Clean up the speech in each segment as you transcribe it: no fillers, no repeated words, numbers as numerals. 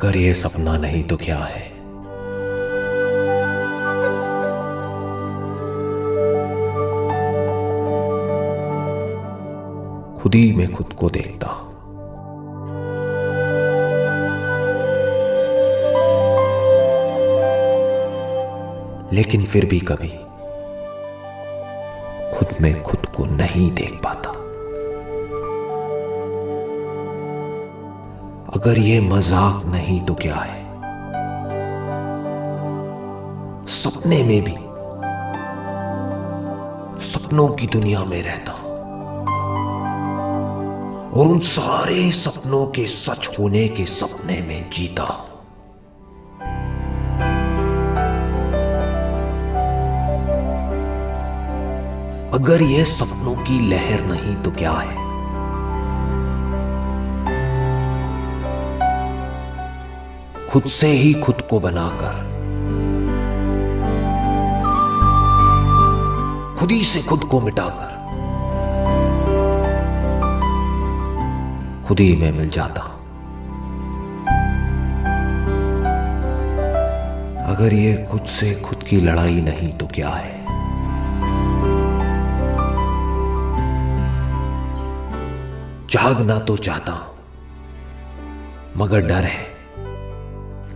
अगर ये सपना नहीं तो क्या है? खुद ही मैं खुद को देखता हूं। लेकिन फिर भी कभी खुद में खुद को नहीं देख पाता। अगर ये मजाक नहीं तो क्या है? सपने में भी सपनों की दुनिया में रहता हूं और उन सारे सपनों के सच होने के सपने में जीता हूं। अगर ये सपनों की लहर नहीं तो क्या है? खुद से ही खुद को बनाकर, खुद ही से खुद को मिटाकर खुद ही मैं मिल जाता हूं। अगर ये खुद से खुद की लड़ाई नहीं तो क्या है? जागना तो चाहता हूं मगर डर है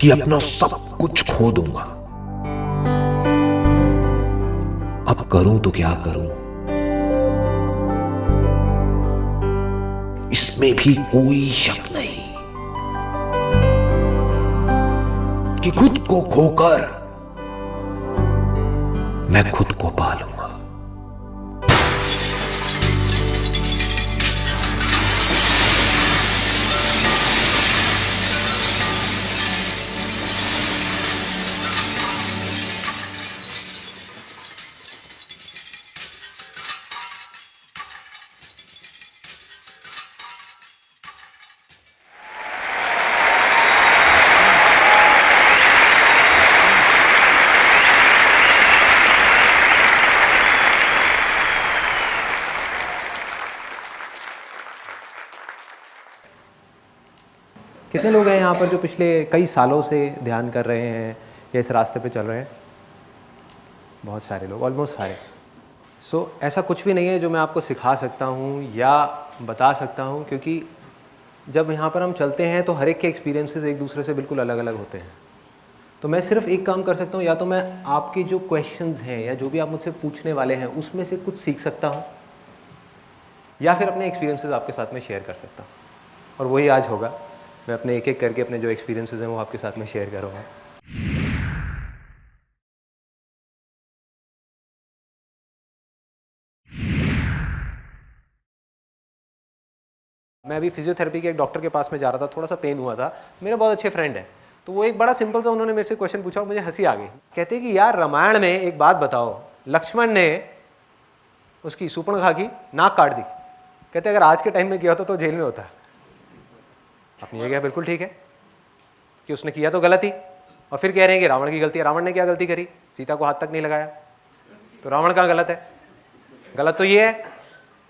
कि अपना सब कुछ खो दूंगा। अब करूं तो क्या करूं? इसमें भी कोई शक नहीं कि खुद को खोकर मैं खुद को पालूंगा। कितने लोग हैं यहाँ पर जो पिछले कई सालों से ध्यान कर रहे हैं या इस रास्ते पे चल रहे हैं? बहुत सारे लोग, ऑलमोस्ट सारे। ऐसा कुछ भी नहीं है जो मैं आपको सिखा सकता हूँ या बता सकता हूँ, क्योंकि जब यहाँ पर हम चलते हैं तो हर एक के एक्सपीरियंसेस एक दूसरे से बिल्कुल अलग अलग होते हैं। तो मैं सिर्फ एक काम कर सकता हूँ, या तो मैं आपके जो क्वेश्चंस हैं या जो भी आप मुझसे पूछने वाले हैं उसमें से कुछ सीख सकता हूँ, या फिर अपने एक्सपीरियंसेस आपके साथ में शेयर कर सकता हूँ। और वही आज होगा। मैं अपने एक एक करके अपने जो एक्सपीरियंसेस हैं वो आपके साथ में शेयर करूँगा। मैं अभी फिजियोथेरेपी के एक डॉक्टर के पास में जा रहा था, थोड़ा सा पेन हुआ था। मेरे बहुत अच्छे फ्रेंड हैं, तो वो एक बड़ा सिंपल सा उन्होंने मेरे से क्वेश्चन पूछा और मुझे हंसी आ गई। कहते कि यार रामायण में एक बात बताओ, लक्ष्मण ने उसकी सूर्पणखा की नाक काट दी। कहते अगर आज के टाइम में किया होता तो जेल में होता। आपने ये कहा बिल्कुल ठीक है कि उसने किया तो गलत ही, और फिर कह रहे हैं कि रावण की गलती है। रावण ने क्या गलती करी? सीता को हाथ तक नहीं लगाया, तो रावण कहाँ गलत है? गलत तो ये है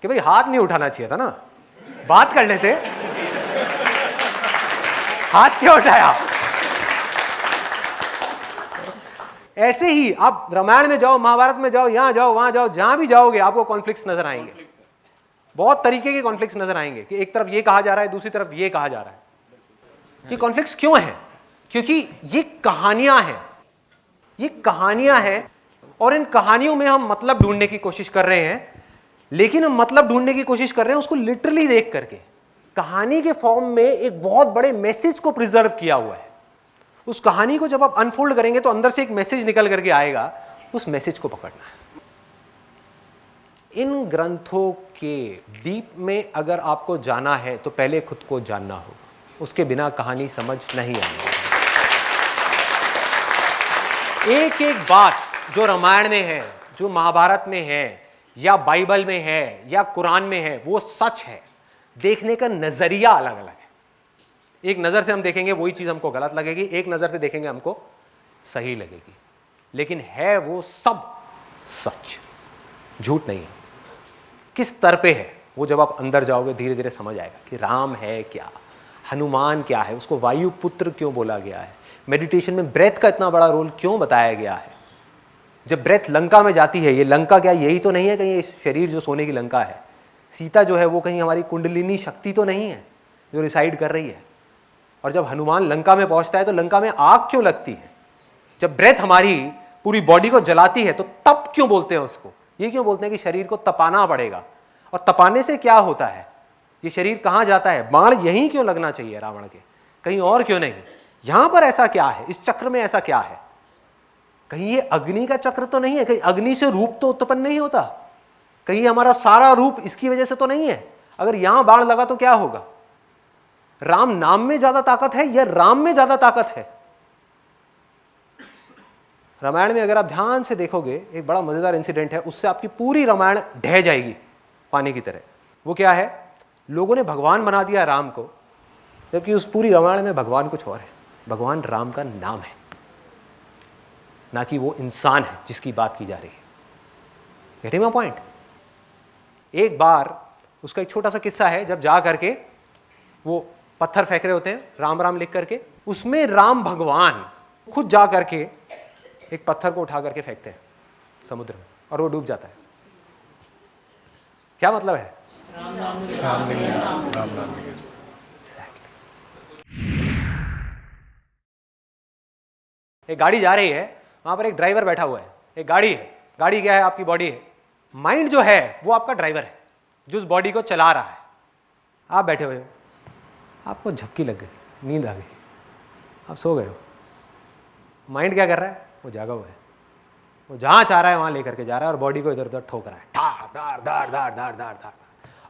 कि भाई हाथ नहीं उठाना चाहिए था ना, बात कर लेते, हाथ क्यों उठाया? ऐसे ही आप रामायण में जाओ, महाभारत में जाओ, यहां जाओ, वहां जाओ, जहां भी जाओगे आपको कॉन्फ्लिक्ट्स नजर आएंगे। बहुत तरीके के कॉन्फ्लिक्ट्स नजर आएंगे कि एक तरफ ये कहा जा रहा है, दूसरी तरफ ये कहा जा रहा है। ये कॉन्फ्लिक्ट्स क्यों है? क्योंकि ये कहानियां हैं, ये कहानियां हैं, और इन कहानियों में हम मतलब ढूंढने की कोशिश कर रहे हैं। लेकिन हम मतलब ढूंढने की कोशिश कर रहे हैं उसको लिटरली देख करके। कहानी के फॉर्म में एक बहुत बड़े मैसेज को प्रिजर्व किया हुआ है। उस कहानी को जब आप अनफोल्ड करेंगे तो अंदर से एक मैसेज निकल करके आएगा, उस मैसेज को पकड़ना है। इन ग्रंथों के डीप में अगर आपको जाना है तो पहले खुद को जानना होगा, उसके बिना कहानी समझ नहीं आएगी। एक एक बात जो रामायण में है, जो महाभारत में है, या बाइबल में है, या कुरान में है, वो सच है। देखने का नजरिया अलग अलग है। एक नजर से हम देखेंगे वही चीज हमको गलत लगेगी, एक नजर से देखेंगे हमको सही लगेगी, लेकिन है वो सब सच, झूठ नहीं है। किस स्तर पे है वो जब आप अंदर जाओगे धीरे धीरे समझ आएगा कि राम है क्या, हनुमान क्या है, उसको वायु पुत्र क्यों बोला गया है, मेडिटेशन में ब्रेथ का इतना बड़ा रोल क्यों बताया गया है। जब ब्रेथ लंका में जाती है, ये लंका क्या यही तो नहीं है कहीं, ये शरीर जो सोने की लंका है, सीता जो है वो कहीं हमारी कुंडलिनी शक्ति तो नहीं है जो रिसाइड कर रही है। और जब हनुमान लंका में पहुंचता है तो लंका में आग क्यों लगती है। जब ब्रेथ हमारी पूरी बॉडी को जलाती है तो तप क्यों बोलते हैं उसको, ये क्यों बोलते हैं कि शरीर को तपाना पड़ेगा। और तपाने से क्या होता है, ये शरीर कहां जाता है, बाण यहीं क्यों लगना चाहिए रावण के, कहीं और क्यों नहीं। यहां पर ऐसा क्या है, इस चक्र में ऐसा क्या है, कहीं ये अग्नि का चक्र तो नहीं है, कहीं अग्नि से रूप तो उत्पन्न नहीं होता, कहीं हमारा सारा रूप इसकी वजह से तो नहीं है। अगर यहां बाण लगा तो क्या होगा, राम नाम में ज्यादा ताकत है या राम में ज्यादा ताकत है। रामायण में अगर आप ध्यान से देखोगे एक बड़ा मजेदार इंसिडेंट है, उससे आपकी पूरी रामायण ढह जाएगी पानी की तरह। वो क्या है, लोगों ने भगवान बना दिया राम को, जबकि उस पूरी रामायण में भगवान कुछ और है। भगवान राम का नाम है, ना कि वो इंसान है जिसकी बात की जा रही है। Getting my point. एक बार उसका एक छोटा सा किस्सा है, जब जा करके वो पत्थर फेंक रहे होते हैं राम राम लिख करके, उसमें राम भगवान खुद जा करके एक पत्थर को उठा करके फेंकते हैं समुद्र में और वो डूब जाता है। क्या मतलब है, राम नाम नहीं। एक गाड़ी जा रही है, वहां पर एक ड्राइवर बैठा हुआ है, एक गाड़ी है, गाड़ी क्या है, आपकी बॉडी है। माइंड जो है वो आपका ड्राइवर है जो उस बॉडी को चला रहा है। आप बैठे हुए हो, आपको झपकी लग गई, नींद आ गई, आप सो गए हो। माइंड क्या कर रहा है, वो जागा हुआ है, वो जहां चाह रहा है वहां लेकर के जा रहा है और बॉडी को इधर उधर ठोक रहा है, ठार धार धार धार धार धार धार।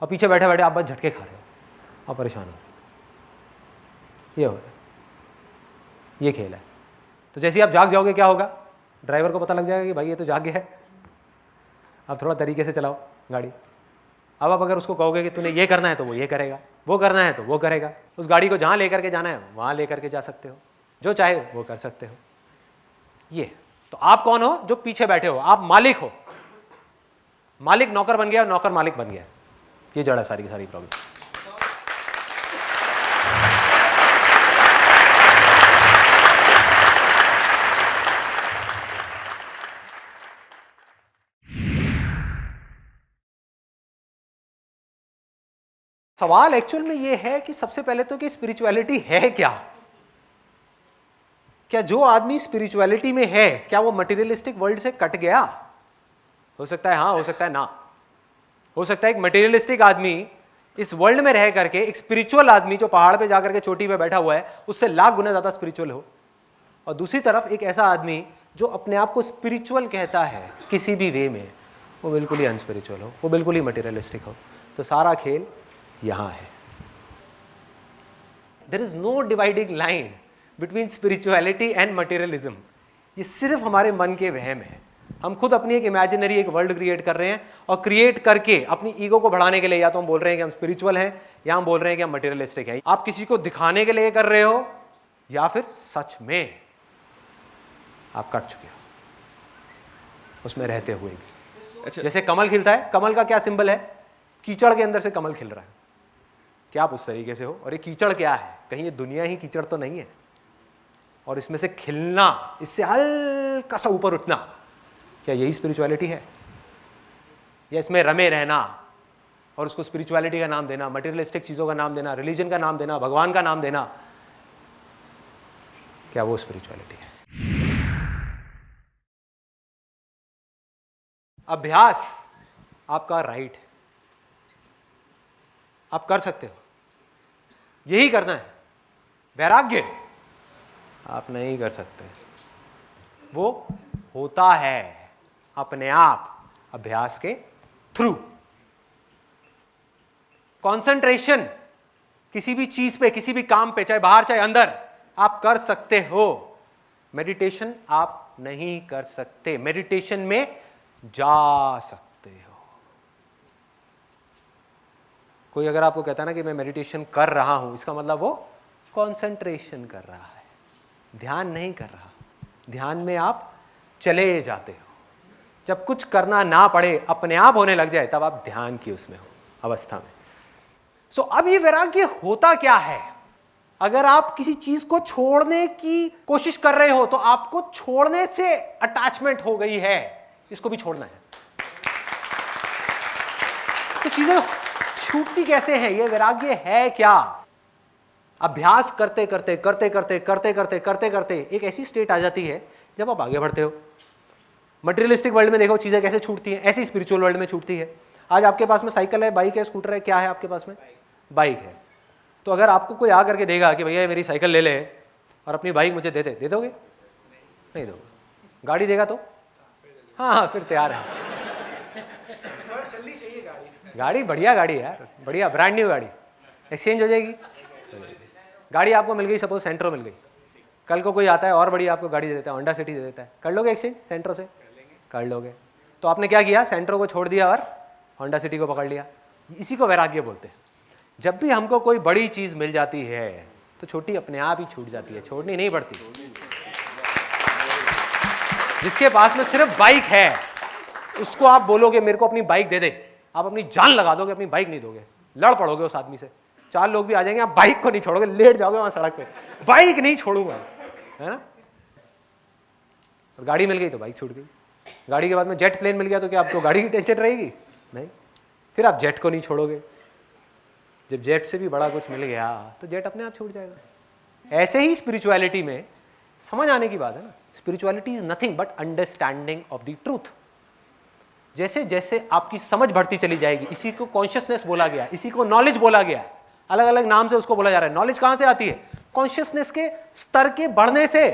और पीछे बैठे बैठे आप बस झटके खा रहे हो, आप परेशान हो। ये हो रहा है, ये खेल है। तो जैसे ही आप जाग जाओगे क्या होगा, ड्राइवर को पता लग जाएगा कि भाई ये तो जाग गया है, आप थोड़ा तरीके से चलाओ गाड़ी। अब आप अगर उसको कहोगे कि तूने ये करना है तो वो ये करेगा, वो करना है तो वो करेगा। उस गाड़ी को जहाँ लेकर के जाना है वहाँ लेकर के जा सकते हो, जो चाहे वो कर सकते हो। ये तो आप कौन हो, जो पीछे बैठे हो, आप मालिक हो। मालिक नौकर बन गया और नौकर मालिक बन गया। ये जड़ है सारी की सारी प्रॉब्लम। सवाल एक्चुअल में ये है कि सबसे पहले तो कि स्पिरिचुअलिटी है क्या। क्या जो आदमी स्पिरिचुअलिटी में है, क्या वो मटेरियलिस्टिक वर्ल्ड से कट गया? हो सकता है हाँ, हो सकता है ना। हो सकता है एक मटेरियलिस्टिक आदमी इस वर्ल्ड में रह करके एक स्पिरिचुअल आदमी जो पहाड़ पे जाकर के चोटी पे बैठा हुआ है उससे लाख गुना ज्यादा स्पिरिचुअल हो। और दूसरी तरफ एक ऐसा आदमी जो अपने आप को स्पिरिचुअल कहता है किसी भी वे में, वो बिल्कुल ही अनस्पिरिचुअल हो, वो बिल्कुल ही मटेरियलिस्टिक हो। तो सारा खेल यहां है। There is no dividing line between spirituality and materialism. ये सिर्फ हमारे मन के वहम है। हम खुद अपनी एक इमेजिनरी एक वर्ल्ड क्रिएट कर रहे हैं और क्रिएट करके अपनी ईगो को बढ़ाने के लिए या तो हम बोल रहे हैं कि हम स्पिरिचुअल हैं या हम बोल रहे हैं कि हम मटेरियलिस्टिक हैं। आप किसी को दिखाने के लिए कर रहे हो या फिर सच में आप कट चुके हो उसमें रहते हुए भी। अच्छा, जैसे कमल खिलता है, कमल का क्या सिंबल है, कीचड़ के अंदर से कमल खिल रहा है। क्या आप उस तरीके से हो? और ये कीचड़ क्या है, कहीं ये दुनिया ही कीचड़ तो नहीं है? और इसमें से खिलना, इससे हल्का सा ऊपर उठना, क्या यही स्पिरिचुअलिटी है? या इसमें रमे रहना और उसको स्पिरिचुअलिटी का नाम देना, मटेरियलिस्टिक चीजों का नाम देना, रिलीजन का नाम देना, भगवान का नाम देना, क्या वो स्पिरिचुअलिटी है? अभ्यास आपका राइट है, आप कर सकते हो, यही करना है। वैराग्य आप नहीं कर सकते, वो होता है अपने आप अभ्यास के थ्रू। कंसंट्रेशन किसी भी चीज पे, किसी भी काम पे, चाहे बाहर चाहे अंदर, आप कर सकते हो। मेडिटेशन आप नहीं कर सकते, मेडिटेशन में जा सकते हो। कोई अगर आपको कहता है ना कि मैं मेडिटेशन कर रहा हूं, इसका मतलब वो कंसंट्रेशन कर रहा है, ध्यान नहीं कर रहा। ध्यान में आप चले जाते हो। जब कुछ करना ना पड़े, अपने आप होने लग जाए, तब आप ध्यान की उसमें हो अवस्था में। सो अब ये वैराग्य होता क्या है? अगर आप किसी चीज को छोड़ने की कोशिश कर रहे हो तो आपको छोड़ने से अटैचमेंट हो गई है, इसको भी छोड़ना है। तो चीजें छूटती कैसे हैं? ये वैराग्य है क्या? अभ्यास करते करते करते करते करते करते करते करते एक ऐसी स्टेट आ जाती है जब आप आगे बढ़ते हो। मटेरियलिस्टिक वर्ल्ड में देखो चीजें कैसे छूटती हैं, ऐसी स्पिरिचुअल वर्ल्ड में छूटती है। आज आपके पास में साइकिल है, बाइक है, स्कूटर है, क्या है आपके पास में? बाइक है। तो अगर आपको कोई आ करके देगा कि भैया मेरी साइकिल ले ले और अपनी बाइक मुझे दे दोगे? नहीं दोगे। गाड़ी देगा तो हाँ फिर तैयार है। चलनी चाहिए गाड़ी बढ़िया गाड़ी है यार, बढ़िया ब्रांड न्यू गाड़ी, एक्सचेंज हो जाएगी। गाड़ी आपको मिल गई, सपोज सेंट्रो मिल गई, कल को कोई आता है और बड़ी आपको गाड़ी दे देता है, होंडा सिटी दे देता है, कर लोगे एक्सचेंज सेंट्रो से? कर लोगे। तो आपने क्या किया? सेंट्रो को छोड़ दिया और होंडा सिटी को पकड़ लिया। इसी को वैराग्य बोलते हैं। जब भी हमको कोई बड़ी चीज मिल जाती है तो छोटी अपने आप ही छूट जाती है, छोड़नी नहीं पड़ती। जिसके पास में सिर्फ बाइक है उसको आप बोलोगे मेरे को अपनी बाइक दे दे, आप अपनी जान लगा दोगे, अपनी बाइक नहीं दोगे, लड़ पड़ोगे उस आदमी से। 4 लोग भी आ जाएंगे, आप बाइक को नहीं छोड़ोगे, लेट जाओगे वहां सड़क पे, बाइक नहीं छोड़ूंगा, है ना? और गाड़ी मिल गई तो बाइक छूट गई। गाड़ी के बाद में जेट प्लेन मिल गया तो क्या आपको गाड़ी की टेंशन रहेगी? नहीं। फिर आप जेट को नहीं छोड़ोगे। जब जेट से भी बड़ा कुछ मिल गया तो जेट अपने आप छूट जाएगा। ऐसे ही स्पिरिचुअलिटी में समझ आने की बात है ना। Spirituality is nothing but understanding of the truth. जैसे जैसे आपकी समझ बढ़ती चली जाएगी, इसी को कॉन्शियसनेस बोला गया, इसी को नॉलेज बोला गया, अलग अलग नाम से उसको बोला जा रहा है। नॉलेज कहां से आती है? कॉन्शियसनेस के स्तर के बढ़ने से।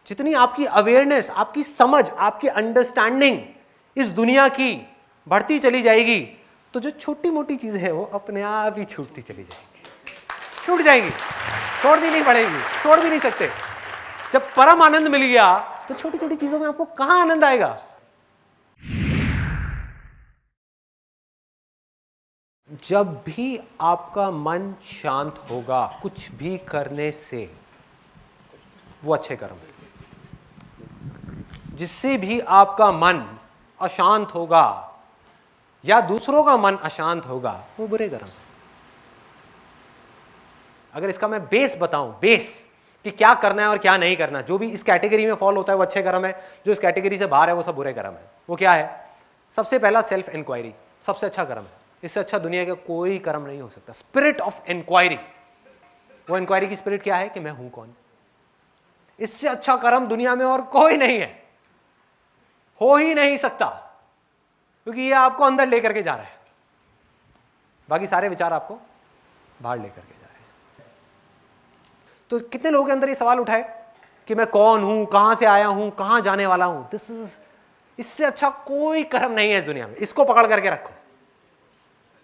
जितनी आपकी अवेयरनेस, आपकी समझ, आपकी अंडरस्टैंडिंग इस दुनिया की बढ़ती चली जाएगी तो जो छोटी मोटी चीजें हैं वो अपने आप ही छूटती चली जाएंगी, छूट जाएंगी, छोड़नी नहीं पड़ेगी, छोड़ भी नहीं सकते। जब परम आनंद मिल गया तो छोटी छोटी चीजों में आपको कहां आनंद आएगा? जब भी आपका मन शांत होगा कुछ भी करने से, वो अच्छे कर्म है। जिससे भी आपका मन अशांत होगा या दूसरों का मन अशांत होगा वो बुरे कर्म है। अगर इसका मैं बेस बताऊं, बेस कि क्या करना है और क्या नहीं करना, जो भी इस कैटेगरी में फॉल होता है वो अच्छे कर्म है, जो इस कैटेगरी से बाहर है वो सब बुरे कर्म है। वो क्या है? सबसे पहला सेल्फ इंक्वायरी, सबसे अच्छा कर्म है। इससे अच्छा दुनिया का कोई कर्म नहीं हो सकता। स्पिरिट ऑफ इंक्वायरी, वो इंक्वायरी की स्पिरिट क्या है कि मैं हूं कौन। इससे अच्छा कर्म दुनिया में और कोई नहीं है, हो ही नहीं सकता, क्योंकि ये आपको अंदर लेकर के जा रहा है, बाकी सारे विचार आपको बाहर लेकर के जा रहे हैं। तो कितने लोगों के अंदर ये सवाल उठाए कि मैं कौन हूं, कहां से आया हूं, कहां जाने वाला हूं। इससे अच्छा कोई कर्म नहीं है इस दुनिया में। इसको पकड़ करके रखो।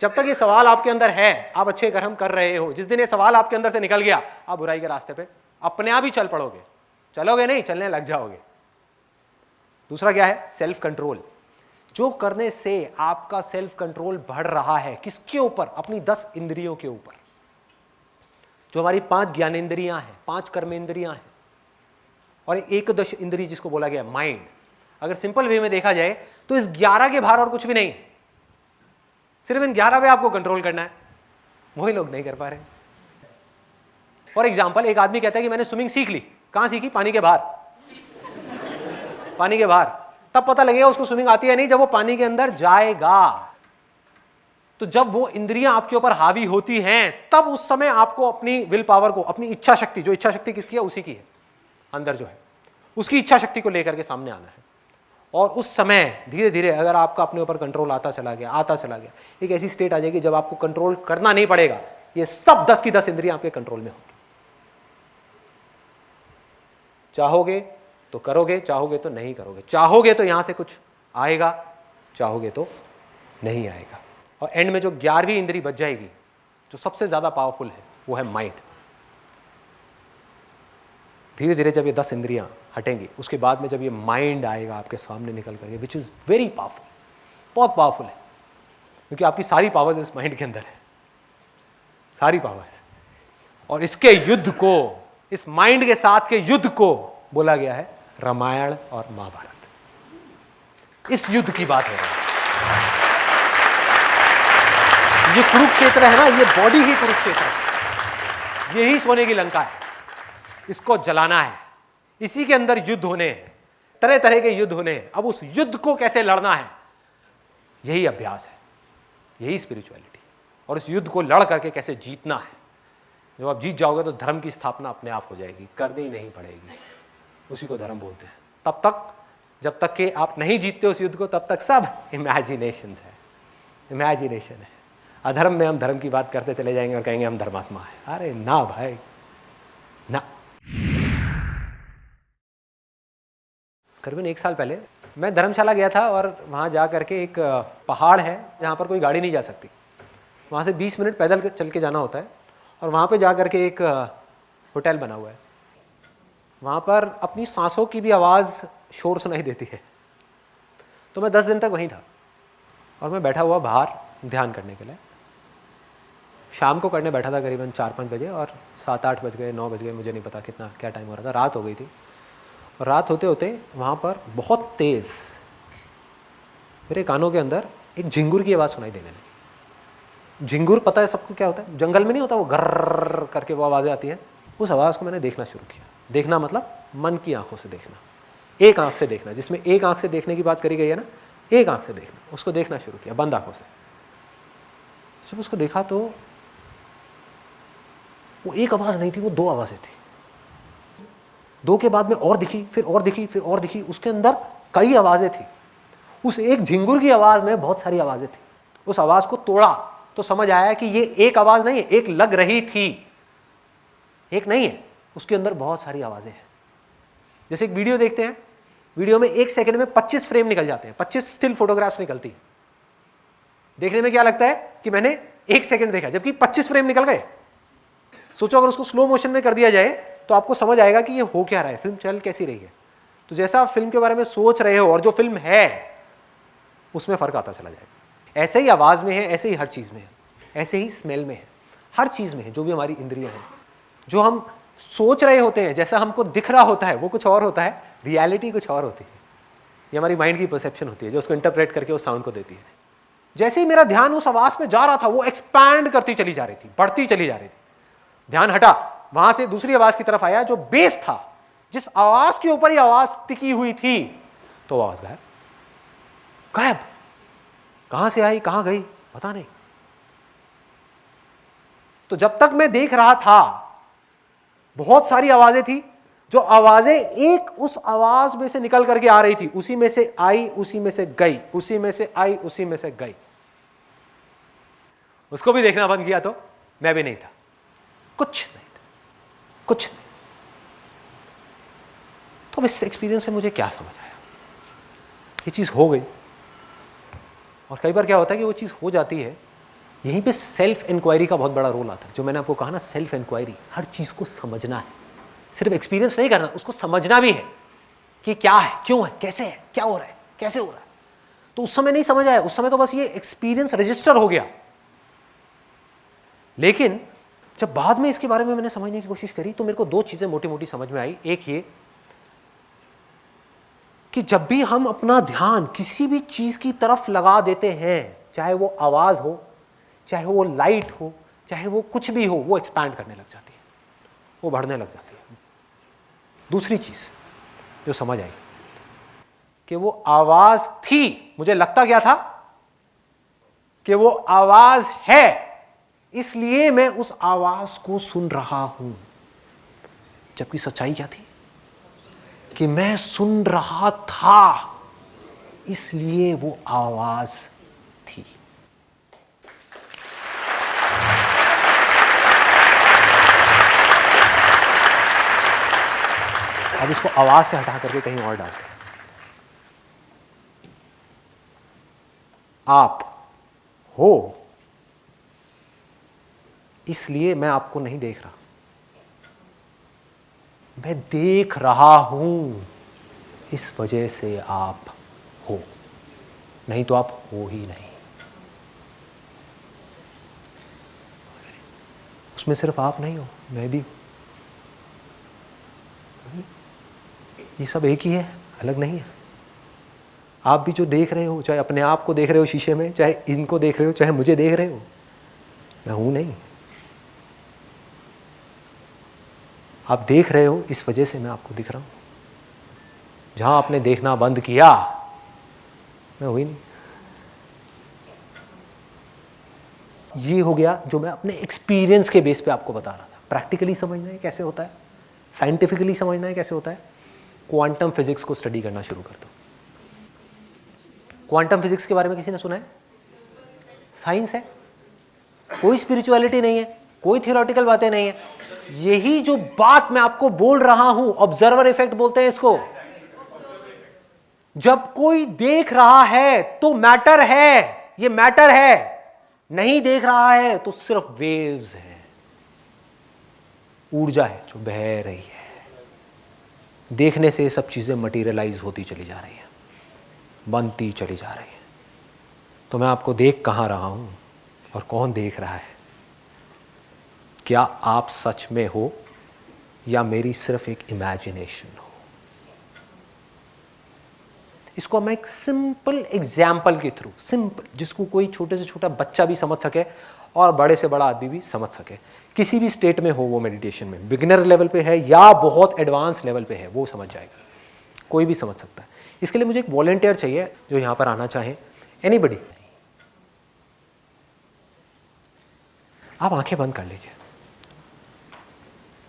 जब तक ये सवाल आपके अंदर है, आप अच्छे कर्म कर रहे हो। जिस दिन ये सवाल आपके अंदर से निकल गया, आप बुराई के रास्ते पे अपने आप ही चल पड़ोगे। चलोगे नहीं, चलने लग जाओगे। दूसरा क्या है? Self control. जो करने से आपका सेल्फ कंट्रोल बढ़ रहा है, किसके ऊपर? अपनी 10 इंद्रियों के ऊपर। जो हमारी 5 ज्ञानेंद्रियां हैं, 5 कर्मेंद्रियां हैं, और एक एकदश इंद्रिय जिसको बोला गया माइंड। अगर सिंपल वे में देखा जाए तो इस 11 के बाहर और कुछ भी नहीं है। सिर्फ इन 11 पे आपको कंट्रोल करना है। वही लोग नहीं कर पा रहे। फॉर एग्जाम्पल, एक आदमी कहता है कि मैंने स्विमिंग सीख ली। कहां सीखी? पानी के बाहर। पानी के बाहर। तब पता लगेगा उसको स्विमिंग आती है नहीं जब वो पानी के अंदर जाएगा। तो जब वो इंद्रियां आपके ऊपर हावी होती हैं, तब उस समय आपको अपनी विल पावर को, अपनी इच्छा शक्ति, जो इच्छा शक्ति किसकी है? उसी की है, अंदर जो है, उसकी इच्छा शक्ति को लेकर के सामने आना है। और उस समय धीरे धीरे अगर आपका अपने ऊपर कंट्रोल आता चला गया, एक ऐसी स्टेट आ जाएगी जब आपको कंट्रोल करना नहीं पड़ेगा। ये सब 10 की 10 इंद्रियां आपके कंट्रोल में होंगी। चाहोगे तो करोगे, चाहोगे तो नहीं करोगे। चाहोगे तो यहां से कुछ आएगा, चाहोगे तो नहीं आएगा। और एंड में जो 11वीं इंद्री बच जाएगी, जो सबसे ज्यादा पावरफुल है, वो है माइंड। धीरे धीरे जब ये 10 इंद्रियां हटेंगी, उसके बाद में जब ये माइंड आएगा आपके सामने निकल करके, विच इज वेरी पावरफुल, बहुत पावरफुल है, क्योंकि आपकी सारी पावर्स इस माइंड के अंदर है, सारी पावर्स। और इसके युद्ध को, इस माइंड के साथ के युद्ध को बोला गया है रामायण और महाभारत। इस युद्ध की बात हो रही है। ये कुरुक्षेत्र है ना, ये बॉडी ही कुरुक्षेत्र है। यही सोने की लंका है, इसको जलाना है, इसी के अंदर युद्ध होने हैं, तरह तरह के युद्ध होने हैं। अब उस युद्ध को कैसे लड़ना है, यही अभ्यास है, यही स्पिरिचुअलिटी। और उस युद्ध को लड़ करके कैसे जीतना है। जब आप जीत जाओगे तो धर्म की स्थापना अपने आप हो जाएगी, करनी ही नहीं पड़ेगी, उसी को धर्म बोलते हैं। तब तक, जब तक कि आप नहीं जीतते उस युद्ध को, तब तक सब इमेजिनेशन है, इमेजिनेशन है। अधर्म में हम धर्म की बात करते चले जाएंगे और कहेंगे हम धर्मात्मा है। अरे ना भाई ना। करीबन 1 साल पहले मैं धर्मशाला गया था और वहाँ जा करके एक पहाड़ है जहाँ पर कोई गाड़ी नहीं जा सकती, वहाँ से 20 मिनट पैदल चल के जाना होता है। और वहाँ पे जा करके एक होटल बना हुआ है, वहाँ पर अपनी सांसों की भी आवाज़ शोर सुनाई देती है। तो मैं 10 दिन तक वहीं था और मैं बैठा हुआ बाहर ध्यान करने के लिए। शाम को करने बैठा था करीबन 4-5 बजे और 7-8 बज गए, 9 बज गए, मुझे नहीं पता कितना क्या टाइम हो रहा था, रात हो गई थी। और रात होते होते वहाँ पर बहुत तेज़ मेरे कानों के अंदर एक झिंगुर की आवाज़ सुनाई देने लगी। झिंगुर पता है सबको क्या होता है, जंगल में नहीं होता वो गर्र करके वो आवाज़ें आती हैं। उस आवाज़ को मैंने देखना शुरू किया। देखना मतलब मन की आंखों से देखना, एक आंख से देखना, जिसमें एक आंख से देखने की बात करी गई है ना, एक आंख से देखना, उसको देखना शुरू किया बंद आंखों से। जब उसको देखा तो वो एक आवाज़ नहीं थी, वो 2 आवाज़ें थी। 2 के बाद में और दिखी, फिर और दिखी, फिर और दिखी, उसके अंदर कई आवाज़ें थी। उस एक झिंगुर की आवाज़ में बहुत सारी आवाज़ें थी। उस आवाज़ को तोड़ा तो समझ आया कि ये एक आवाज़ नहीं है, एक लग रही थी, एक नहीं है, उसके अंदर बहुत सारी आवाज़ें हैं। जैसे एक वीडियो देखते हैं, वीडियो में 1 सेकंड में 25 फ्रेम निकल जाते हैं, 25 स्टिल फोटोग्राफ्स निकलती है। देखने में क्या लगता है कि मैंने 1 सेकंड देखा, जबकि 25 फ्रेम निकल गए। सोचो अगर उसको स्लो मोशन में कर दिया जाए तो आपको समझ आएगा कि ये हो क्या रहा है, फिल्म चल कैसी रही है। तो जैसा आप फिल्म के बारे में सोच रहे हो और जो फिल्म है उसमें फ़र्क आता चला जाएगा। ऐसे ही आवाज़ में है, ऐसे ही हर चीज़ में है, ऐसे ही स्मेल में है, हर चीज़ में है। जो भी हमारी इंद्रियां हैं, जो हम सोच रहे होते हैं, जैसा हमको दिख रहा होता है वो कुछ और होता है, रियलिटी कुछ और होती है। ये हमारी माइंड की परसेप्शन होती है जो उसको इंटरप्रेट करके उस साउंड को देती है। जैसे ही मेरा ध्यान उस आवाज़ पे जा रहा था, वो एक्सपैंड करती चली जा रही थी, बढ़ती चली जा रही थी। ध्यान हटा, वहां से दूसरी आवाज़ की तरफ आया जो बेस था, जिस आवाज़ के ऊपर ही आवाज़ टिकी हुई थी, तो आवाज़ गायब। गायब कहां से आई, कहां गई, पता नहीं। तो जब तक मैं देख रहा था बहुत सारी आवाजें थी, जो आवाजें एक उस आवाज में से निकल करके आ रही थी, उसी में से आई, उसी में से गई, उसी में से आई, उसी में से गई। उसको भी देखना बंद किया तो मैं भी नहीं था, कुछ नहीं था, कुछ नहीं। तो इस एक्सपीरियंस से मुझे क्या समझ आया, ये चीज हो गई। और कई बार क्या होता है कि वो चीज हो जाती है, यहीं पे सेल्फ इंक्वायरी का बहुत बड़ा रोल आता है। जो मैंने आपको कहा ना, सेल्फ इंक्वायरी, हर चीज को समझना है, सिर्फ एक्सपीरियंस नहीं करना, उसको समझना भी है कि क्या है, क्यों है, कैसे है, क्या हो रहा है, कैसे हो रहा है। तो उस समय नहीं समझ आया, उस समय तो बस ये एक्सपीरियंस रजिस्टर हो गया। लेकिन जब बाद में इसके बारे में मैंने समझने की कोशिश करी तो मेरे को 2 चीजें मोटी मोटी समझ में आई। एक ये कि जब भी हम अपना ध्यान किसी भी चीज की तरफ लगा देते हैं, चाहे वो आवाज हो, चाहे वो लाइट हो, चाहे वो कुछ भी हो, वो एक्सपैंड करने लग जाती है, वो बढ़ने लग जाती है। दूसरी चीज जो समझ आई कि वो आवाज थी, मुझे लगता क्या था कि वो आवाज है, इसलिए मैं उस आवाज को सुन रहा हूं। जबकि सच्चाई क्या थी कि मैं सुन रहा था, इसलिए वो आवाज थी। अब इसको आवाज से हटा करके कहीं और डालते हैं। आप हो, इसलिए मैं आपको नहीं देख रहा, मैं देख रहा हूं, इस वजह से आप हो, नहीं तो आप हो ही नहीं। उसमें सिर्फ आप नहीं हो, मैं भी हूं। ये सब एक ही है, अलग नहीं है। आप भी जो देख रहे हो, चाहे अपने आप को देख रहे हो शीशे में, चाहे इनको देख रहे हो, चाहे मुझे देख रहे हो, मैं हूं नहीं। आप देख रहे हो, इस वजह से मैं आपको दिख रहा हूं। जहां आपने देखना बंद किया, मैं हुई नहीं। ये हो गया जो मैं अपने एक्सपीरियंस के बेस पे आपको बता रहा था। प्रैक्टिकली समझना है कैसे होता है, साइंटिफिकली समझना है कैसे होता है, क्वांटम फिजिक्स को स्टडी करना शुरू कर दो। क्वांटम फिजिक्स के बारे में किसी ने सुना है? साइंस है, कोई स्पिरिचुअलिटी नहीं है, कोई थियोरेटिकल बातें नहीं है। यही जो बात मैं आपको बोल रहा हूं, ऑब्जर्वर इफेक्ट बोलते हैं इसको। जब कोई देख रहा है तो मैटर है, ये मैटर है। नहीं देख रहा है तो सिर्फ वेव्स है, ऊर्जा है जो बह रही है। देखने से सब चीजें मटीरियलाइज होती चली जा रही हैं, बनती चली जा रही हैं। तो मैं आपको देख कहां रहा हूं और कौन देख रहा है? क्या आप सच में हो या मेरी सिर्फ एक इमेजिनेशन हो? इसको मैं एक सिंपल एग्जाम्पल के थ्रू, सिंपल, जिसको कोई छोटे से छोटा बच्चा भी समझ सके और बड़े से बड़ा आदमी भी समझ सके, किसी भी स्टेट में हो वो मेडिटेशन में, बिगिनर लेवल पे है या बहुत एडवांस लेवल पे है, वो समझ जाएगा, कोई भी समझ सकता है। इसके लिए मुझे एक वॉलंटियर चाहिए जो यहां पर आना चाहे। एनीबडी, आप आंखें बंद कर लीजिए।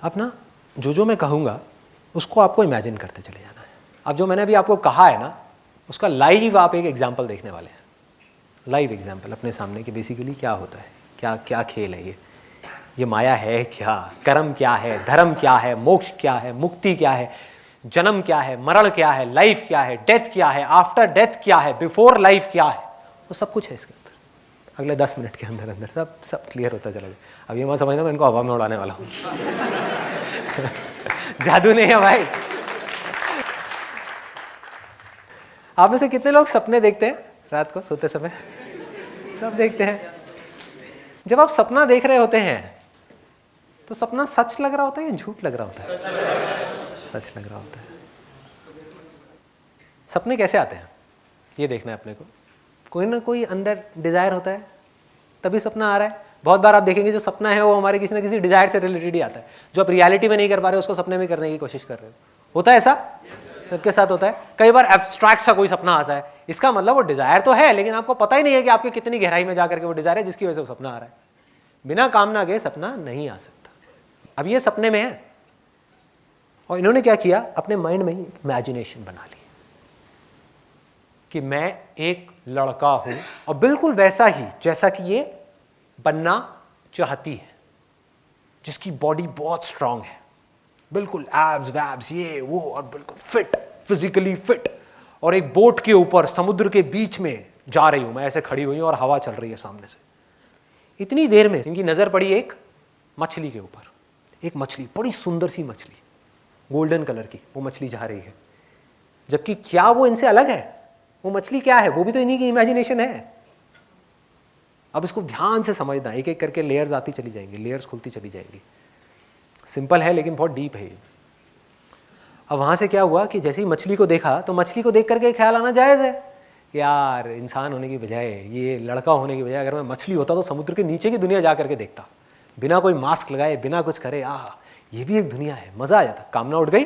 अब ना जो मैं कहूंगा उसको आपको इमेजिन करते चले जाना है। अब जो मैंने अभी आपको कहा है ना, उसका लाइव आप एक एग्जाम्पल देखने वाले हैं। लाइव एग्जाम्पल अपने सामने कि बेसिकली क्या होता है, क्या क्या खेल है ये माया है क्या, कर्म क्या है, धर्म क्या है, मोक्ष क्या है, मुक्ति क्या है, जन्म क्या है, मरण क्या है, लाइफ क्या है, डेथ क्या है, आफ्टर डेथ क्या है, बिफोर लाइफ क्या है, वो सब कुछ है इसके अंदर। अगले 10 मिनट के अंदर अंदर सब क्लियर होता चला जाए। अब ये मत समझना मैं इनको हवा में उड़ाने वाला हूँ। जादू नहीं है भाई। आप में से कितने लोग सपने देखते हैं रात को सोते समय? सब देखते हैं। जब आप सपना देख रहे होते हैं तो सपना सच लग रहा होता है या झूठ लग रहा होता है? सच लग रहा होता है। सपने कैसे आते हैं ये देखना है अपने को। कोई ना कोई अंदर डिजायर होता है तभी सपना आ रहा है। बहुत बार आप देखेंगे जो सपना है वो हमारे किसी ना किसी डिजायर से रिलेटेड ही आता है। जो आप रियलिटी में नहीं कर पा रहे हो उसको सपने में करने की कोशिश कर रहे हो। होता है ऐसा? सबके साथ होता है। कई बार एब्स्ट्रैक्ट सा कोई सपना आता है, इसका मतलब वो डिजायर तो है लेकिन आपको पता ही नहीं है कि आपके कितनी गहराई में जाकर के वो डिजायर है जिसकी वजह से वो सपना आ रहा है। बिना कामना के सपना नहीं आ सकता। अब ये सपने में है और इन्होंने क्या किया, अपने माइंड में ही इमेजिनेशन बना ली कि मैं एक लड़का हूं और बिल्कुल वैसा ही जैसा कि ये बनना चाहती है, जिसकी बॉडी बहुत स्ट्रांग है, बिल्कुल एब्स वैब्स ये वो और बिल्कुल फिट, फिजिकली फिट, और एक बोट के ऊपर समुद्र के बीच में जा रही हूं मैं, ऐसे खड़ी हुई हूं और हवा चल रही है सामने से। इतनी देर में इनकी नजर पड़ी एक मछली के ऊपर। एक मछली, बड़ी सुंदर सी मछली, गोल्डन कलर की, वो मछली जा रही है। जबकि क्या वो इनसे अलग है? वो मछली क्या है? वो भी तो इन्हीं की इमेजिनेशन है। अब इसको ध्यान से समझना, एक एक करके लेयर्स आती चली जाएंगी, लेयर्स खुलती चली जाएंगी। सिंपल है लेकिन बहुत डीप है। अब वहां से क्या हुआ कि जैसे ही मछली को देखा तो मछली को देख करके ख्याल आना जायज है, यार इंसान होने की बजाय, ये लड़का होने की बजाय अगर मैं मछली होता तो समुद्र के नीचे की दुनिया जा करके देखता, बिना कोई मास्क लगाए, बिना कुछ करे। ये भी एक दुनिया है, मजा आ जाता। कामना उठ गई,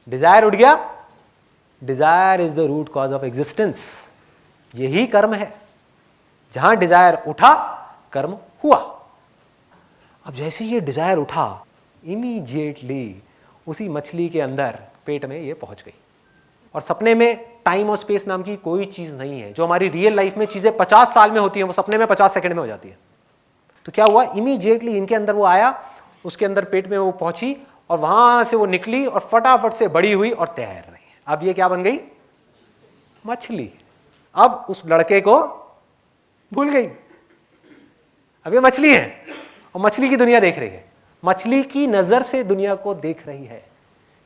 डिजायर उठ गया। Desire is the root cause of existence. यही कर्म है। जहां डिजायर उठा कर्म हुआ। अब जैसे ये डिजायर उठा, इमीडिएटली उसी मछली के अंदर पेट में ये पहुंच गई। और सपने में टाइम और स्पेस नाम की कोई चीज नहीं है। जो हमारी रियल लाइफ में चीजें 50 साल में होती हैं वो सपने में 50 सेकंड में हो जाती है। तो क्या हुआ, इमीडिएटली इनके अंदर वो आया, उसके अंदर पेट में वो पहुंची और वहां से वो निकली और फटाफट से बड़ी हुई और तैर रही है। अब ये क्या बन गई? मछली। अब उस लड़के को भूल गई। अब ये मछली है और मछली की दुनिया देख रही है। मछली की नजर से दुनिया को देख रही है,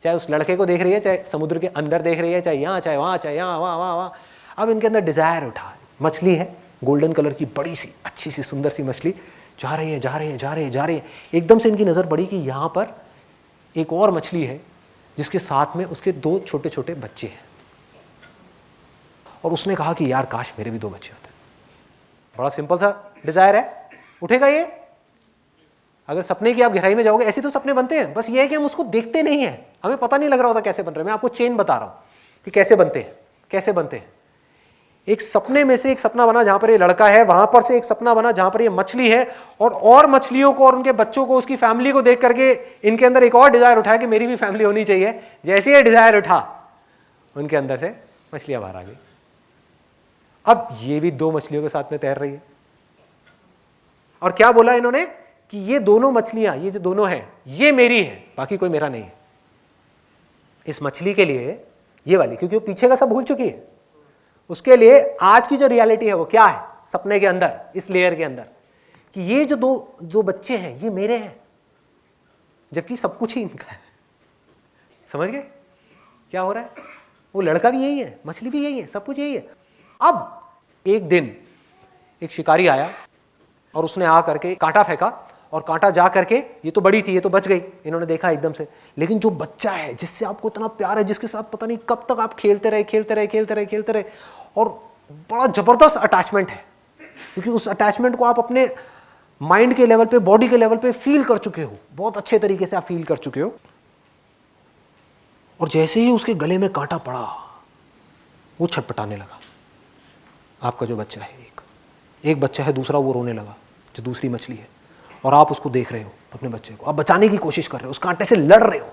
चाहे उस लड़के को देख रही है, चाहे समुद्र के अंदर देख रही है, चाहे यहां, चाहे वहां, चाहे यहां, वहां, वहां, वहां। अब इनके अंदर डिजायर उठा। मछली है, गोल्डन कलर की, बड़ी सी, अच्छी सी, सुंदर सी मछली जा रही है, जा रही है, जा रही है, जा रही है। एकदम से इनकी नजर पड़ी कि यहां पर एक और मछली है जिसके साथ में उसके 2 छोटे छोटे बच्चे हैं। और उसने कहा कि यार काश मेरे भी 2 बच्चे होते। बड़ा सिंपल सा डिजायर है। उठेगा ये? अगर सपने की आप गहराई में जाओगे ऐसे तो सपने बनते हैं, बस ये है कि हम उसको देखते नहीं हैं, हमें पता नहीं लग रहा होता कैसे बन रहे हैं। मैं आपको चेन बता रहा हूं कि कैसे बनते हैं, कैसे बनते हैं। एक सपने में से एक सपना बना जहां पर ये लड़का है, वहां पर से एक सपना बना जहां पर ये मछली है, और मछलियों को और उनके बच्चों को, उसकी फैमिली को देख करके इनके अंदर एक और डिजायर उठा कि मेरी भी फैमिली होनी चाहिए। जैसे ये डिजायर उठा, उनके अंदर से मछलियां बाहर आ गई। अब ये भी 2 मछलियों के साथ में तैर रही है, और क्या बोला इन्होंने कि ये दोनों मछलियां, ये जो दोनों हैं, ये मेरी है, बाकी कोई मेरा नहीं है। इस मछली के लिए ये वाली, क्योंकि वो पीछे का सब भूल चुकी है, उसके लिए आज की जो रियलिटी है वो क्या है, सपने के अंदर, इस लेयर के अंदर, कि ये जो बच्चे हैं ये मेरे हैं, जबकि सब कुछ ही इनका है। समझ गए क्या हो रहा है? वो लड़का भी यही है, मछली भी यही है, सब कुछ यही है। अब एक दिन एक शिकारी आया और उसने आ करके कांटा फेंका, और कांटा जा करके, ये तो बड़ी थी, ये तो बच गई, इन्होंने देखा एकदम से, लेकिन जो बच्चा है जिससे आपको इतना प्यार है, जिसके साथ पता नहीं कब तक आप खेलते रहे, और बड़ा जबरदस्त अटैचमेंट है, क्योंकि उस अटैचमेंट को आप अपने माइंड के लेवल पे, बॉडी के लेवल पे फील कर चुके हो, बहुत अच्छे तरीके से आप फील कर चुके हो। और जैसे ही उसके गले में कांटा पड़ा, वो छटपटाने लगा। आपका जो बच्चा है, एक बच्चा है, दूसरा वो रोने लगा, जो दूसरी मछली है, और आप उसको देख रहे हो, अपने बच्चे को आप बचाने की कोशिश कर रहे हो, उस कांटे से लड़ रहे हो,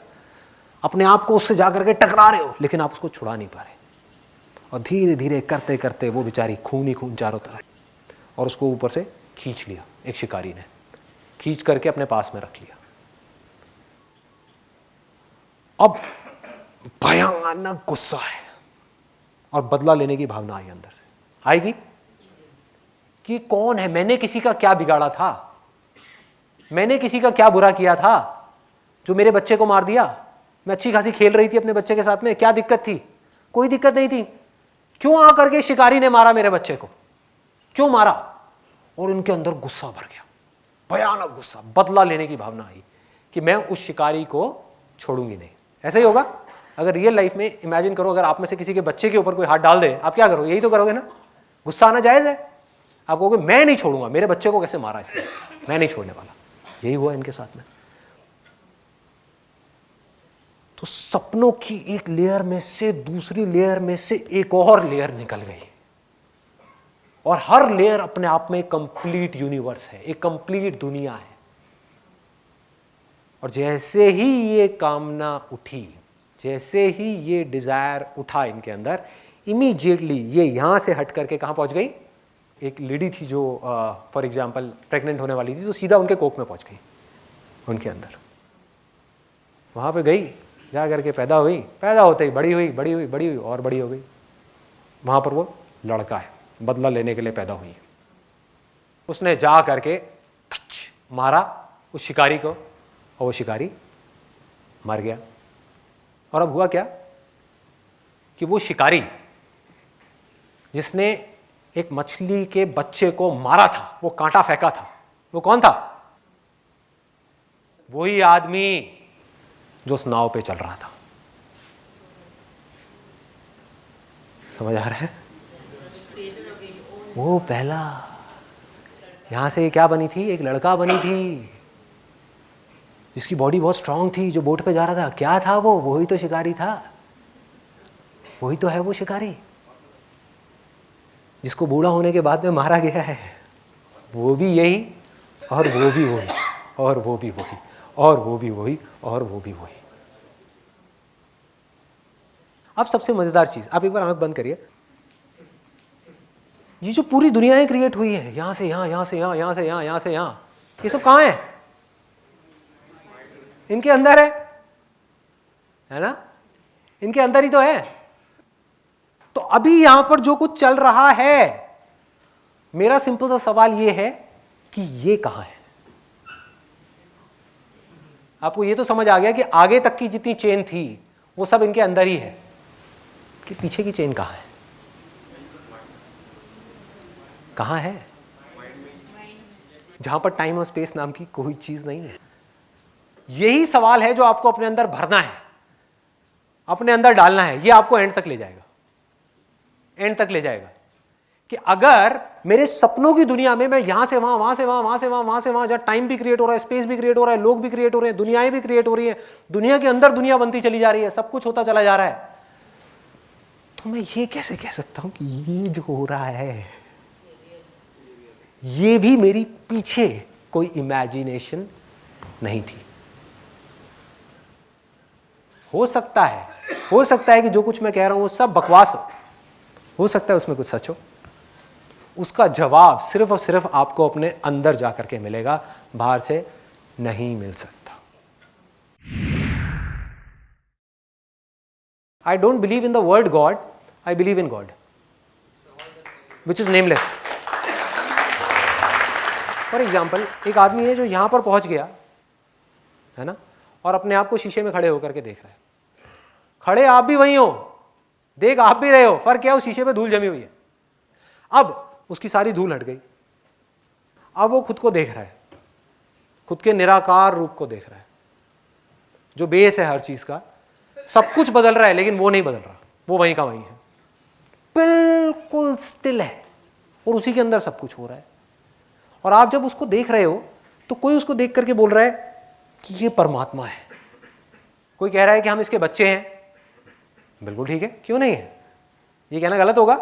अपने आप को उससे जाकर के टकरा रहे हो, लेकिन आप उसको छुड़ा नहीं पा रहे। और धीरे धीरे करते करते वो बेचारी खून ही खून चारों तरफ, और उसको ऊपर से खींच लिया, एक शिकारी ने खींच करके अपने पास में रख लिया। अब भयानक गुस्सा है और बदला लेने की भावना आई अंदर से, आएगी कि कौन है, मैंने किसी का क्या बिगाड़ा था, मैंने किसी का क्या बुरा किया था जो मेरे बच्चे को मार दिया। मैं अच्छी खासी खेल रही थी अपने बच्चे के साथ में, क्या दिक्कत थी? कोई दिक्कत नहीं थी। क्यों आकर के शिकारी ने मारा मेरे बच्चे को, क्यों मारा? और उनके अंदर गुस्सा भर गया, भयानक गुस्सा, बदला लेने की भावना आई कि मैं उस शिकारी को छोड़ूंगी नहीं। ऐसा ही होगा अगर रियल लाइफ में, इमेजिन करो अगर आप में से किसी के बच्चे के ऊपर कोई हाथ डाल दे, आप क्या करोगे? यही तो करोगे ना, गुस्सा आना जायज है। आप कहोगे मैं नहीं छोड़ूंगा, मेरे बच्चे को कैसे मारा इसने, मैं नहीं छोड़ने वाला। यही हुआ इनके साथ में। तो सपनों की एक लेयर में से दूसरी लेयर में से एक और लेयर निकल गई, और हर लेयर अपने आप में कंप्लीट यूनिवर्स है, एक कंप्लीट दुनिया है। और जैसे ही ये कामना उठी, जैसे ही ये डिजायर उठा इनके अंदर, इमीडिएटली ये यहां से हट करके कहां पहुंच गई? एक लेडी थी जो फॉर एग्जांपल प्रेग्नेंट होने वाली थी, तो सीधा उनके कोख में पहुंच गई, उनके अंदर वहां पे गई, जा करके पैदा हुई, पैदा होते ही बड़ी हुई और बड़ी हो गई। वहां पर वो लड़का है, बदला लेने के लिए पैदा हुई। उसने जा करके मारा उस शिकारी को, और वो शिकारी मर गया। और अब हुआ क्या कि वो शिकारी जिसने एक मछली के बच्चे को मारा था, वो कांटा फेंका था, वो कौन था? वही आदमी जो उस नाव पे चल रहा था। समझ आ रहा है? वो पहला, यहां से क्या बनी थी? एक लड़का बनी थी जिसकी बॉडी बहुत स्ट्रांग थी, जो बोट पे जा रहा था। क्या था वो? वही तो शिकारी था, वही तो है वो शिकारी जिसको बूढ़ा होने के बाद में मारा गया है। वो भी यही, और वो भी वही, और वो भी वही, और वो भी वही, और वो भी वही। अब सबसे मजेदार चीज, आप एक बार आंख बंद करिए। ये जो पूरी दुनियाएं क्रिएट हुई है, यहां से यहां, यहां से यहां, यहां से यहां, यहां से यहां, ये सब कहां है? इनके अंदर है ना? इनके अंदर ही तो है। तो अभी यहां पर जो कुछ चल रहा है, मेरा सिंपल सा सवाल यह है कि ये कहां है? आपको ये तो समझ आ गया कि आगे तक की जितनी चेन थी वो सब इनके अंदर ही है, कि पीछे की चेन कहां है? कहां है? जहां पर टाइम और स्पेस नाम की कोई चीज नहीं है। यही सवाल है जो आपको अपने अंदर भरना है, अपने अंदर डालना है। ये आपको एंड तक ले जाएगा, एंड तक ले जाएगा कि अगर मेरे सपनों की दुनिया में मैं यहां से वहां, वहां से वहां, वहां से वहां, वहां से वहां, जहां टाइम भी क्रिएट हो रहा है, स्पेस भी क्रिएट हो रहा है, लोग भी क्रिएट हो रहे हैं, दुनियाएं भी क्रिएट हो रही है, दुनिया के अंदर दुनिया बनती चली जा रही है, सब कुछ होता चला जा रहा है, तो मैं ये कैसे कह सकता हूं कि ये जो हो रहा है ये भी मेरी पीछे कोई इमेजिनेशन नहीं थी? हो सकता है कि जो कुछ मैं कह रहा हूं वो सब बकवास हो सकता है उसमें कुछ सच हो। उसका जवाब सिर्फ और सिर्फ आपको अपने अंदर जाकर के मिलेगा, बाहर से नहीं मिल सकता। I don't believe in the word God, I believe in God, which is nameless. For example, एक आदमी है जो यहां पर पहुंच गया है ना, और अपने आप को शीशे में खड़े होकर के देख रहा है। खड़े आप भी वहीं हो, देख आप भी रहे हो, फर्क क्या है, उस शीशे पे धूल जमी हुई है। अब उसकी सारी धूल हट गई, अब वो खुद को देख रहा है, खुद के निराकार रूप को देख रहा है, जो बेस है हर चीज का। सब कुछ बदल रहा है लेकिन वो नहीं बदल रहा, वो वहीं का वहीं है, बिल्कुल स्टिल है, और उसी के अंदर सब कुछ हो रहा है। और आप जब उसको देख रहे हो तो कोई उसको देख करके बोल रहा है कि ये परमात्मा है, कोई कह रहा है कि हम इसके बच्चे हैं, बिल्कुल ठीक है, क्यों नहीं है? ये कहना गलत होगा?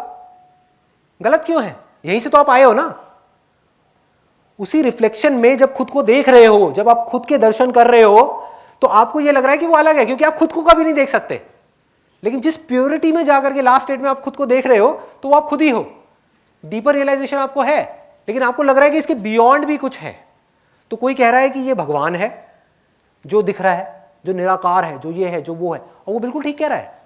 गलत क्यों है? यहीं से तो आप आए हो ना। उसी रिफ्लेक्शन में जब खुद को देख रहे हो, जब आप खुद के दर्शन कर रहे हो, तो आपको यह लग रहा है कि वो अलग है, क्योंकि आप खुद को कभी नहीं देख सकते। लेकिन जिस प्योरिटी में जाकर के लास्ट स्टेट में आप खुद को देख रहे हो, तो वो आप खुद ही हो। डीपर रियलाइजेशन आपको है, लेकिन आपको लग रहा है कि इसके बियॉन्ड भी कुछ है। तो कोई कह रहा है कि ये भगवान है जो दिख रहा है, जो निराकार है, जो ये है, जो वो है, और वो बिल्कुल ठीक कह रहा है,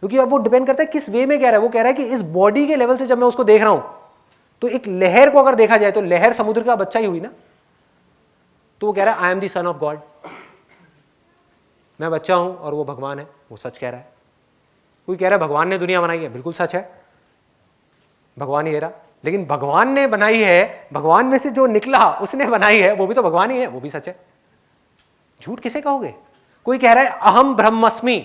क्योंकि अब वो डिपेंड करता है किस वे में कह रहा है। वो कह रहा है कि इस बॉडी के लेवल से जब मैं उसको देख रहा हूं, तो एक लहर को अगर देखा जाए तो लहर समुद्र का बच्चा ही हुई ना। तो वो कह रहा है I am the son of God, मैं बच्चा हूं और वो भगवान है, वो सच कह रहा है। कोई कह रहा है भगवान ने दुनिया बनाई है, बिल्कुल सच है, भगवान ही है रहा। लेकिन भगवान ने बनाई है, भगवान में से जो निकला उसने बनाई है, वो भी तो भगवान ही है, वो भी सच है। झूठ किसे कहोगे? कोई कह रहा है अहम ब्रह्मस्मि,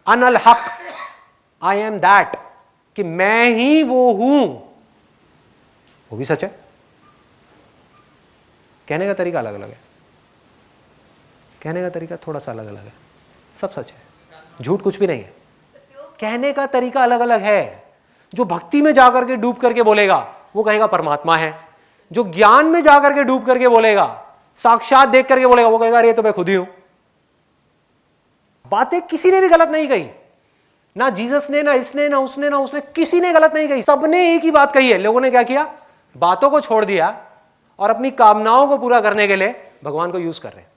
अनल हक, आई एम दैट, कि मैं ही वो हूं, वो भी सच है। कहने का तरीका अलग अलग है, कहने का तरीका थोड़ा सा अलग अलग है, सब सच है, झूठ कुछ भी नहीं है। कहने का तरीका अलग अलग है। जो भक्ति में जाकर के डूब करके बोलेगा वो कहेगा परमात्मा है, जो ज्ञान में जाकर के डूब करके बोलेगा, साक्षात देख करके बोलेगा, वो कहेगा अरे तो मैं खुद ही हूं। बातें किसी ने भी गलत नहीं कही, ना जीसस ने, ना इसने, ना उसने, ना उसने, किसी ने गलत नहीं कही, सबने एक ही बात कही है। लोगों ने क्या किया? बातों को छोड़ दिया और अपनी कामनाओं को पूरा करने के लिए भगवान को यूज कर रहे हैं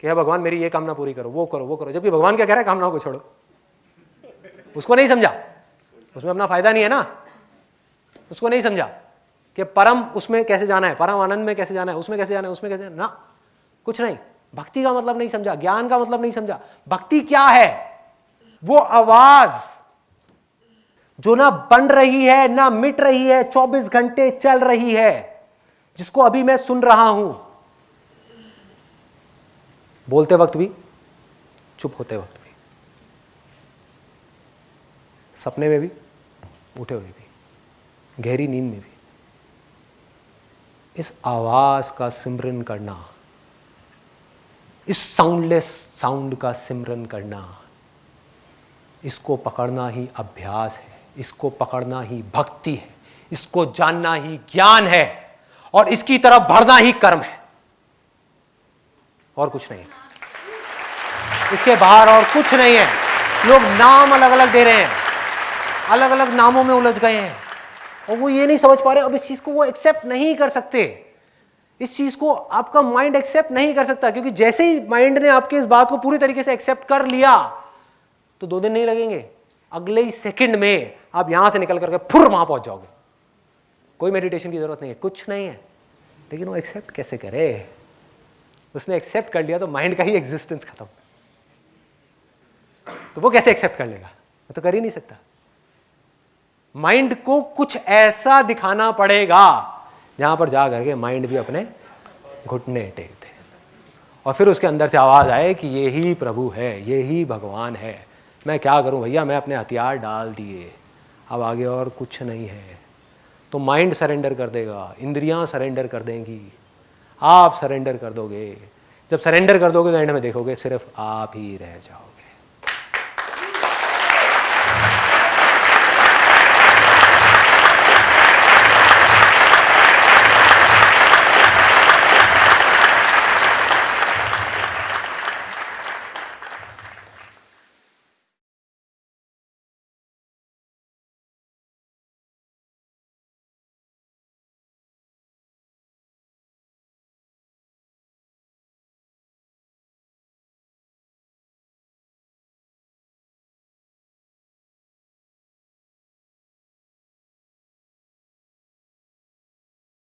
कि भगवान मेरी ये कामना पूरी करो, वो करो, वो करो। जबकि भगवान क्या कह रहा है? कामनाओं को छोड़ो। उसको नहीं समझा, उसमें अपना फायदा नहीं है ना। उसको नहीं समझा कि परम उसमें कैसे जाना है, परम आनंद में कैसे जाना है, उसमें कैसे जाना है, उसमें कैसे जाना, ना कुछ नहीं। भक्ति का मतलब नहीं समझा, ज्ञान का मतलब नहीं समझा। भक्ति क्या है? वो आवाज जो ना बन रही है ना मिट रही है, 24 घंटे चल रही है, जिसको अभी मैं सुन रहा हूं, बोलते वक्त भी, चुप होते वक्त भी, सपने में भी, उठे हुए भी, गहरी नींद में भी। इस आवाज का सिमरन करना, इस साउंडलेस साउंड का सिमरन करना, इसको पकड़ना ही अभ्यास है, इसको पकड़ना ही भक्ति है, इसको जानना ही ज्ञान है, और इसकी तरफ बढ़ना ही कर्म है, और कुछ नहीं है। इसके बाहर और कुछ नहीं है। लोग नाम अलग अलग दे रहे हैं, अलग अलग नामों में उलझ गए हैं, और वो ये नहीं समझ पा रहे। अब इस चीज को वो एक्सेप्ट नहीं कर सकते, इस चीज को आपका माइंड एक्सेप्ट नहीं कर सकता, क्योंकि जैसे ही माइंड ने आपके इस बात को पूरी तरीके से एक्सेप्ट कर लिया, तो 2 दिन नहीं लगेंगे, अगले ही सेकंड में आप यहां से निकल करके फुर वहां पहुंच जाओगे। कोई मेडिटेशन की जरूरत नहीं है, कुछ नहीं है। लेकिन वो एक्सेप्ट कैसे करे? उसने एक्सेप्ट कर लिया तो माइंड का ही एग्जिस्टेंस खत्म। तो वो कैसे एक्सेप्ट कर लेगा? वो तो कर ही नहीं सकता। माइंड को कुछ ऐसा दिखाना पड़ेगा जहां पर जा करके माइंड भी अपने घुटने टेक दे, और फिर उसके अंदर से आवाज आए कि ये ही प्रभु है, ये ही भगवान है। मैं क्या करूं भैया, मैं अपने हथियार डाल दिए, अब आगे और कुछ नहीं है। तो माइंड सरेंडर कर देगा, इंद्रियां सरेंडर कर देंगी, आप सरेंडर कर दोगे। जब सरेंडर कर दोगे तो एंड में देखोगे सिर्फ आप ही रह जाओगे।